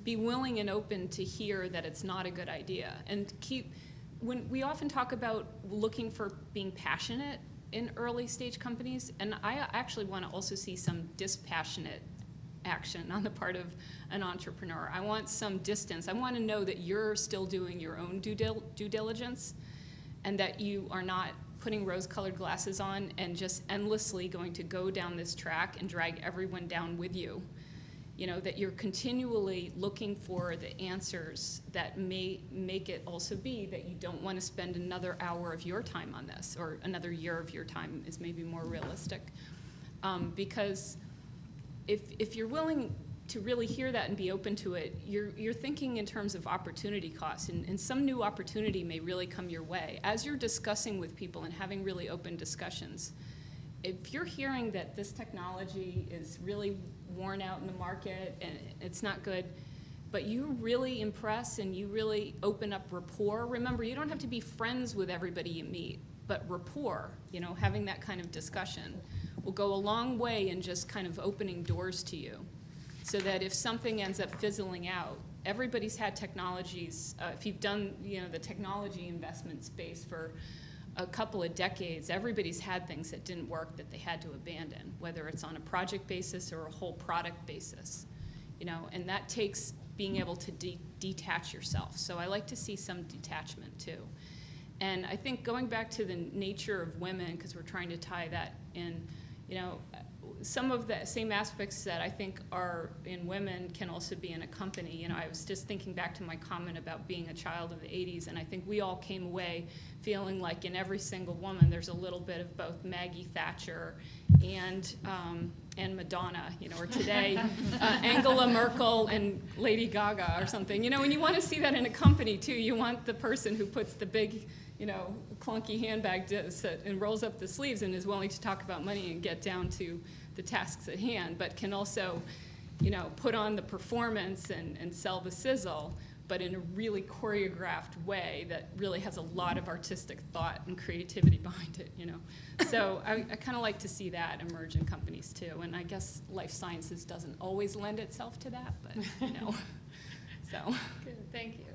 be willing and open to hear that it's not a good idea. And when we often talk about looking for being passionate in early stage companies, and I actually want to also see some dispassionate action on the part of an entrepreneur. I want some distance. I want to know that you're still doing your own due diligence, and that you are not putting rose-colored glasses on and just endlessly going to go down this track and drag everyone down with you. You know, that you're continually looking for the answers that may make it also be that you don't want to spend another hour of your time on this, or another year of your time is maybe more realistic. Because if you're willing to really hear that and be open to it, you're thinking in terms of opportunity costs, and some new opportunity may really come your way. As you're discussing with people and having really open discussions, if you're hearing that this technology is really worn out in the market and it's not good, but you really impress and you really open up rapport. Remember, you don't have to be friends with everybody you meet, but rapport, you know, having that kind of discussion will go a long way in just kind of opening doors to you. So that if something ends up fizzling out, everybody's had technologies. If you've done, you know, the technology investment space for a couple of decades, everybody's had things that didn't work that they had to abandon, whether it's on a project basis or a whole product basis, you know, and that takes being able to detach yourself. So I like to see some detachment too. And I think going back to the nature of women, because we're trying to tie that in, you know, some of the same aspects that I think are in women can also be in a company. You know, I was just thinking back to my comment about being a child of the 80s, and I think we all came away feeling like in every single woman there's a little bit of both Maggie Thatcher and Madonna, you know, or today Angela Merkel and Lady Gaga or something. You know, and you want to see that in a company too. You want the person who puts the big, you know, clunky handbag and rolls up the sleeves and is willing to talk about money and get down to the tasks at hand, but can also, you know, put on the performance and sell the sizzle, but in a really choreographed way that really has a lot of artistic thought and creativity behind it, you know. So I kind of like to see that emerge in companies too, and I guess life sciences doesn't always lend itself to that, but, you know, so. Good, thank you.